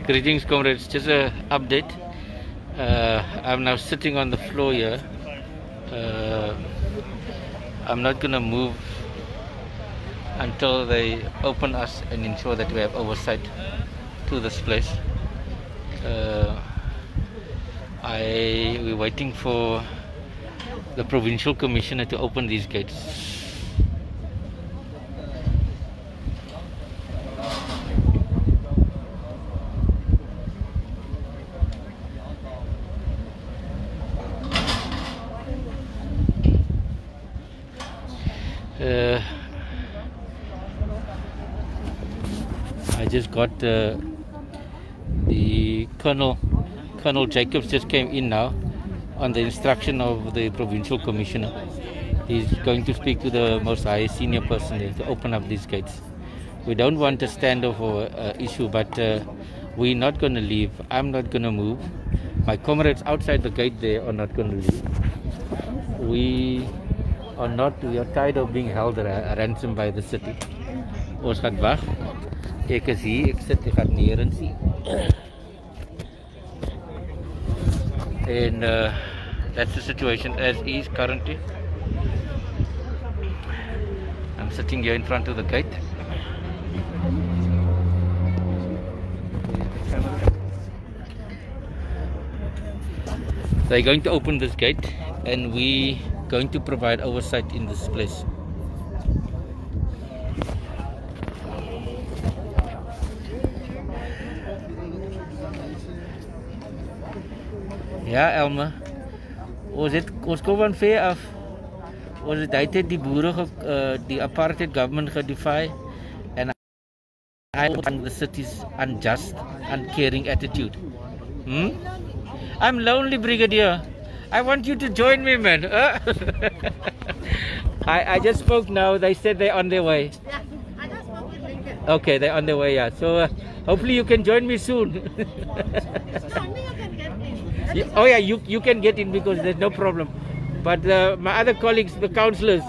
Greetings, comrades. Just a update. I'm now sitting on the floor here. I'm not going to move until they open us and ensure that we have oversight to this place. We're waiting for the provincial commissioner to open these gates. I just got the Colonel Jacobs just came in now on the instruction of the provincial commissioner. He's going to speak to the most high senior person there to open up these gates. We don't want a standoff or issue, but we're not going to leave. I'm not going to move. My comrades outside the gate there are not going to leave. We are tired of being held ransom by the city. Ons gaan wag. Ek is hier, ek sit, ek gaan neer en sien. And that's the situation as is currently. I'm sitting here in front of the gate. They're going to open this gate and we going to provide oversight in this place. Ja, Elma. Ons kom van ver af. Ons het die boere die apartheid government gedefy and I want the city's unjust, uncaring attitude. I'm lonely, Brigadier. I want you to join me, man. I just spoke now. They said they're on their way. Yeah, I just spoke with Lincoln. Okay, they're on their way, yeah. So hopefully you can join me soon. So I knew you can get in. Oh yeah, you can get in because there's no problem. But my other colleagues, the councillors.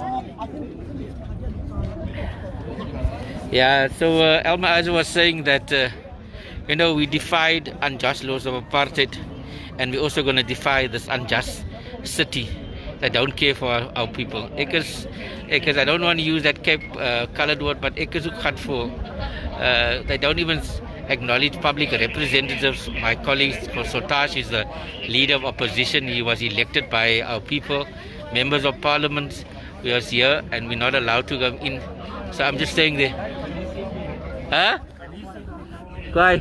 Yeah, so Elma Aza was saying that, we defied unjust laws of apartheid. And we're also going to defy this unjust city that don't care for our people. I don't want to use that Cape colored word, but ek is ook gat for. They don't even acknowledge public representatives. My colleague Sotash is the leader of opposition. He was elected by our people, members of parliament. We are here and we're not allowed to come in. So I'm just staying there. Huh? Why?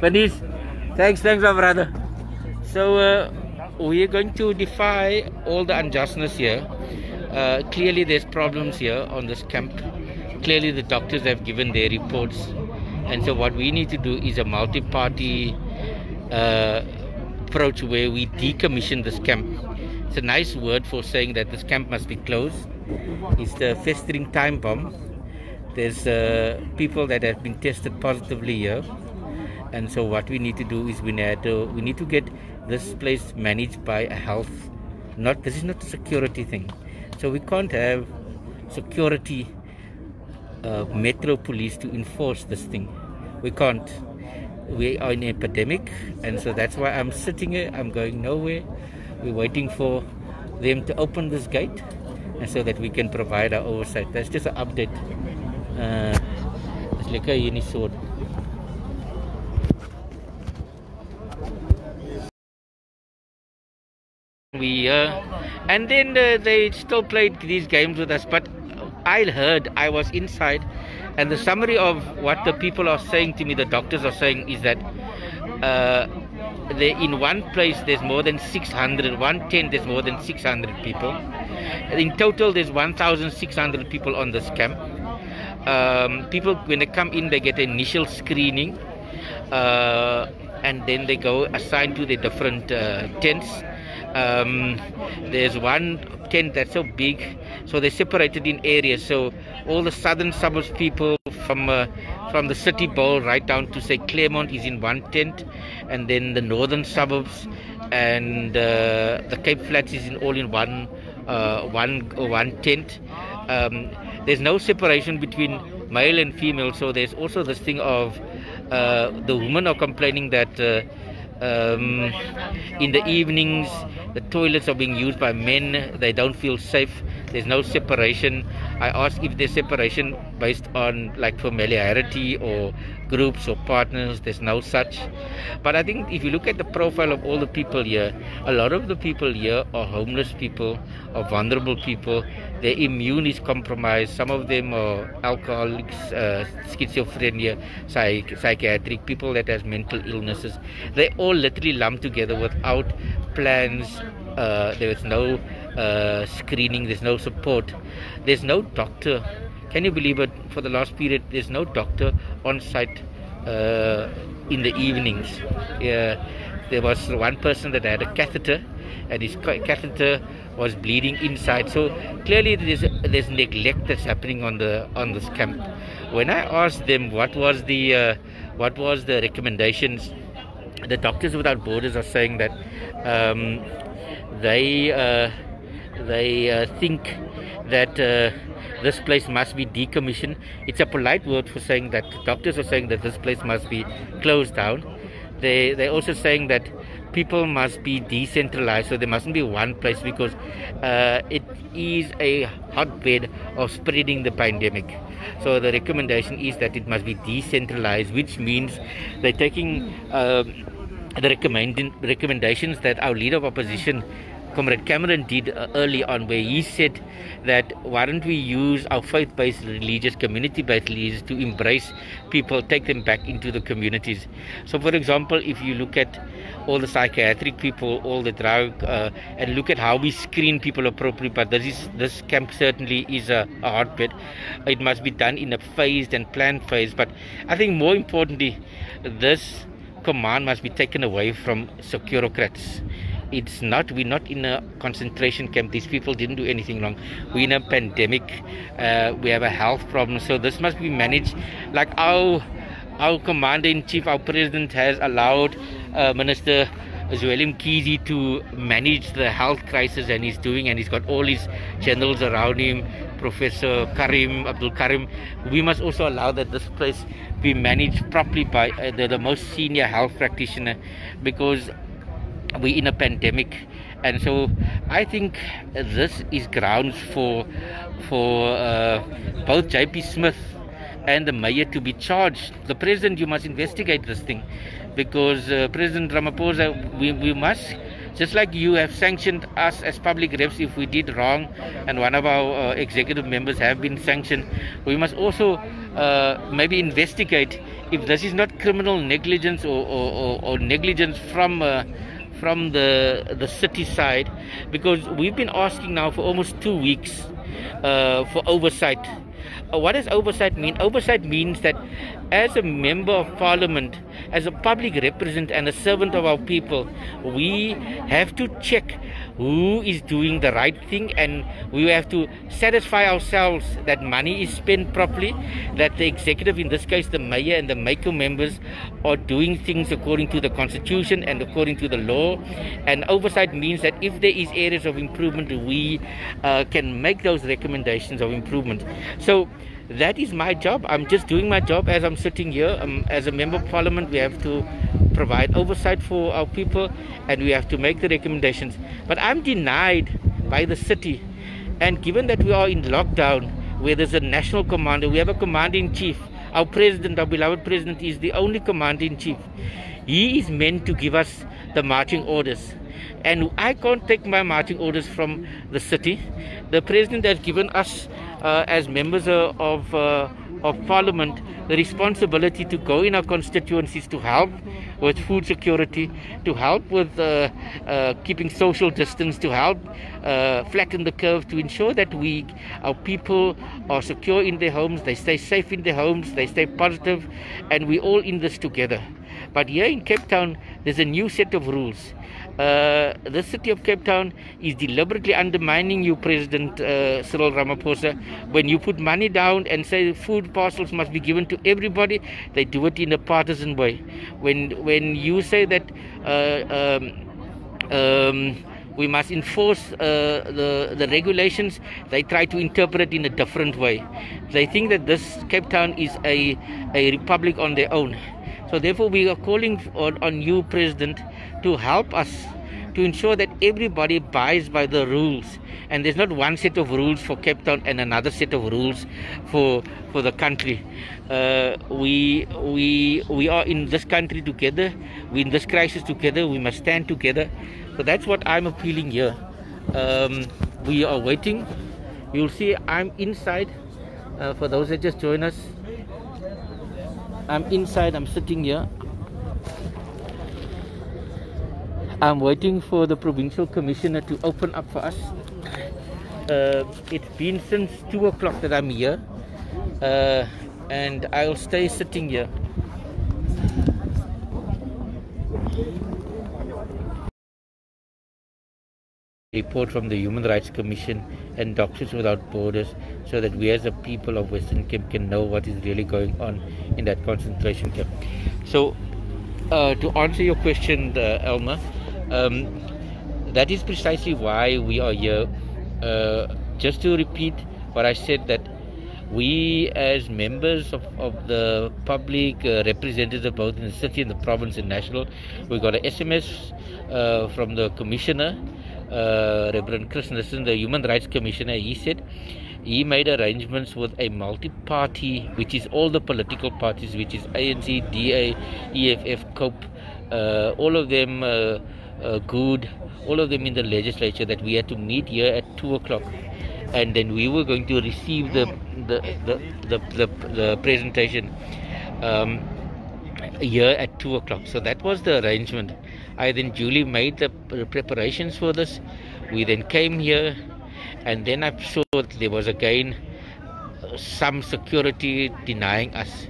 Venice. Thanks, my brother. So we are going to defy all the unjustness here. Clearly there's problems here on this camp. Clearly the doctors have given their reports. And so what we need to do is a multi-party approach where we decommission this camp. It's a nice word for saying that this camp must be closed. It's the festering time bomb. There's people that have been tested positively here. And so what we need to do is we need to get this place managed by a health. This is not a security thing. So we can't have security metro police to enforce this thing. We can't. We are in an epidemic, and so that's why I'm sitting here. I'm going nowhere. We're waiting for them to open this gate, and so that we can provide our oversight. That's just an update. It's like a unisword. And then they still played these games with us, but I was inside, and the summary of what the people are saying to me, the doctors are saying, is that in one place there's more than 600, one tent there's more than 600 people. In total there's 1,600 people on this camp. People, when they come in, they get an initial screening, and then they go assigned to the different tents. There's one tent that's so big, so they're separated in areas. So all the southern suburbs people from the city bowl right down to say Claremont is in one tent, and then the northern suburbs and the Cape Flats is all in one tent. There's no separation between male and female, so there's also this thing of The women are complaining that in the evenings the toilets are being used by men. They don't feel safe. There's no separation. I asked if there's separation based on like familiarity or groups or partners. There's no such. But I think if you look at the profile of all the people here, a lot of the people here are homeless people, are vulnerable people. Their immune is compromised. Some of them are alcoholics, schizophrenia, psychiatric people that has mental illnesses. They all literally lumped together without plans. There is no screening. There's no support. There's no doctor. Can you believe it? For the last period, there's no doctor on site in the evenings. There was one person that had a catheter, and his catheter was bleeding inside. So clearly there's neglect that's happening on this camp. When I asked them what was the recommendations, the Doctors Without Borders are saying that they think that this place must be decommissioned. It's a polite word for saying that doctors are saying that this place must be closed down. They're also saying that people must be decentralized, so there mustn't be one place, because it is a hotbed of spreading the pandemic. So the recommendation is that it must be decentralized, which means they're taking the recommendations that our leader of opposition, Comrade Cameron, did early on, where he said that why don't we use our faith-based religious, community-based leaders to embrace people, take them back into the communities. So for example, if you look at all the psychiatric people, all the drug, and look at how we screen people appropriately, but this camp certainly is a hotbed. It must be done in a phased and planned phase. But I think more importantly, this command must be taken away from securocrats. We're not in a concentration camp. These people didn't do anything wrong. We're in a pandemic. We have a health problem. So this must be managed. Like our commander-in-chief, our president, has allowed Minister Zweli Mkhize to manage the health crisis, and he's got all his generals around him, Professor Abdul Karim. We must also allow that this place be managed properly by the most senior health practitioner, because we're in a pandemic. And so I think this is grounds for both JP Smith and the mayor to be charged. The president, you must investigate this thing, because President Ramaphosa, we must, just like you have sanctioned us as public reps if we did wrong, and one of our executive members have been sanctioned, we must also maybe investigate if this is not criminal negligence or negligence from the city side, because we've been asking now for almost 2 weeks for oversight. What does oversight mean? Oversight means that as a member of parliament, as a public representative and a servant of our people, we have to check who is doing the right thing, and we have to satisfy ourselves that money is spent properly, that the executive, in this case the mayor and the MACO members, are doing things according to the constitution and according to the law. And oversight means that if there is areas of improvement, we can make those recommendations of improvement. So that is my job. I'm just doing my job as I'm sitting here. As a member of parliament, we have to provide oversight for our people, and we have to make the recommendations. But I'm denied by the city, and given that we are in lockdown, where there's a national commander, we have a commander-in-chief. Our president, our beloved president, is the only commander-in-chief. He is meant to give us the marching orders, and I can't take my marching orders from the city. The president has given us as members of parliament the responsibility to go in our constituencies to help with food security, to help with keeping social distance, to help flatten the curve, to ensure that our people are secure in their homes, they stay safe in their homes, they stay positive, and we're all in this together. But here in Cape Town, there's a new set of rules. The city of Cape Town is deliberately undermining you, President Cyril Ramaphosa. When you put money down and say food parcels must be given to everybody, they do it in a partisan way. When you say that we must enforce the regulations, they try to interpret it in a different way. They think that this Cape Town is a republic on their own. So therefore we are calling on you, President, to help us to ensure that everybody abides by the rules, and there's not one set of rules for Cape Town and another set of rules for the country. We are in this country together. We in this crisis together. We must stand together. So that's what I'm appealing here. We are waiting. You'll see I'm inside. For those that just join us, I'm inside. I'm sitting here. I'm waiting for the provincial commissioner to open up for us. It's been since 2 o'clock that I'm here, and I'll stay sitting here. Report from the Human Rights Commission and Doctors Without Borders, so that we as a people of Western Cape can know what is really going on in that concentration camp. So to answer your question, Elma, that is precisely why we are here. Just to repeat what I said, that we as members of the public, representatives both in the city and the province and national, we got an SMS from the commissioner, Reverend Chris Nissen, the Human Rights Commissioner. He said he made arrangements with a multi-party, which is all the political parties, which is ANC, DA, EFF, COPE, all of them good, all of them in the legislature, that we had to meet here at 2 o'clock, and then we were going to receive the presentation here at 2 o'clock. So that was the arrangement. I then duly made the preparations for this. We then came here, and then I saw that there was again some security denying us.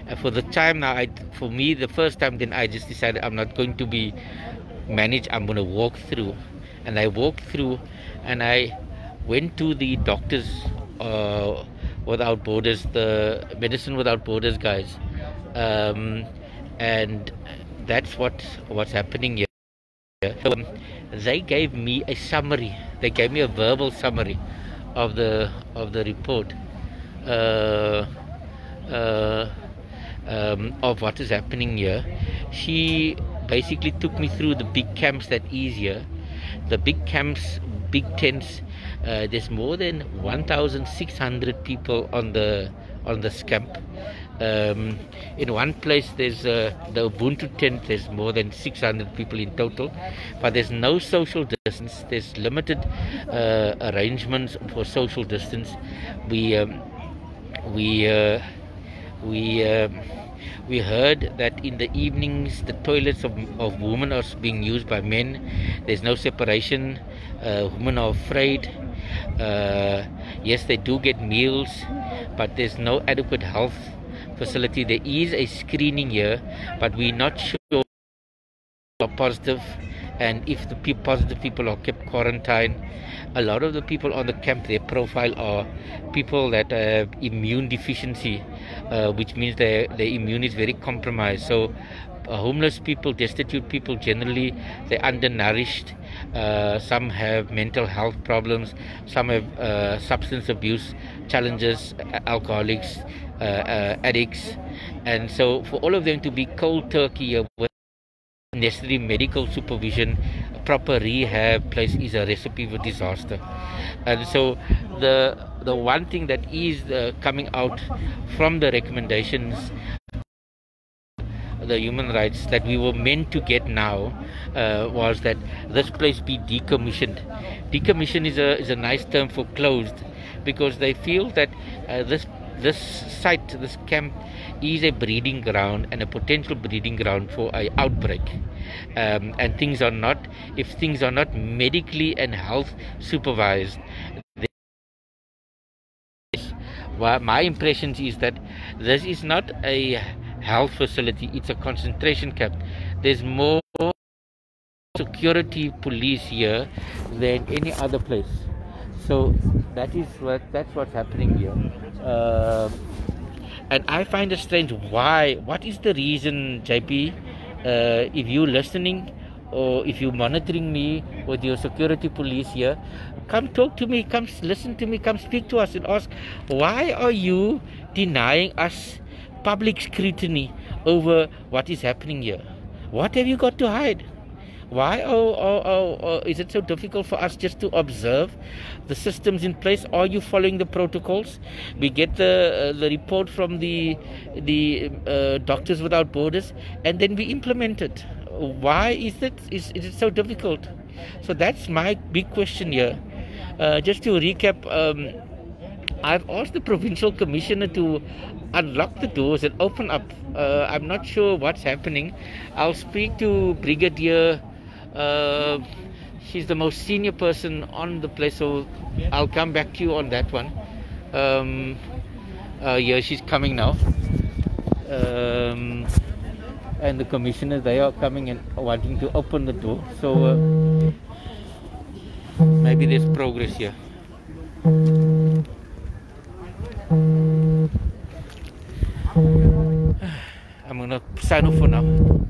And for the time now, for me, the first time, then I just decided I'm not going to be managed. I'm going to walk through. And I walked through, and I went to the Doctors Without Borders, the Medicine Without Borders guys, and that's what's happening here. They gave me a summary. They gave me a verbal summary of the report of what is happening here. She basically took me through the big camps that is here. The big camps, big tents. There's more than 1,600 people on this camp. In one place, there's the Ubuntu tent. There's more than 600 people in total, but there's no social distance. There's limited arrangements for social distance. We heard that in the evenings the toilets of women are being used by men. There's no separation. Women are afraid. Yes, they do get meals, but there's no adequate health facility. There is a screening here, but we're not sure if are positive, and if the positive people are kept quarantined. A lot of the people on the camp, their profile are people that have immune deficiency, which means their immune is very compromised. So homeless people, destitute people, generally they're undernourished. Some have mental health problems, some have substance abuse challenges, alcoholics, addicts, and so for all of them to be cold turkey with necessary medical supervision, proper rehab place, is a recipe for disaster. And so the one thing that is coming out from the recommendations, the human rights that we were meant to get now, was that this place be decommissioned. Decommission is a nice term for closed, because they feel that this site, this camp, is a breeding ground and a potential breeding ground for an outbreak, and if things are not medically and health supervised. My impression is that this is not a health facility, it's a concentration camp. There's more security police here than any other place. So that's what's happening here. And I find it strange. What is the reason, JP? If you're listening, or if you're monitoring me with your security police here, come talk to me, come listen to me, come speak to us and ask, why are you denying us public scrutiny over what is happening here. What have you got to hide? Why is it so difficult for us just to observe the systems in place? Are you following the protocols? We get the report from the Doctors Without Borders, and then we implement it. Why is it so difficult? So that's my big question here. Just to recap, I've asked the provincial commissioner to unlock the doors and open up. I'm not sure what's happening. I'll speak to Brigadier. She's the most senior person on the place, so I'll come back to you on that one. Yeah, she's coming now. And the commissioner, they are coming and wanting to open the door. So maybe there's progress here. I'm gonna sign off for now.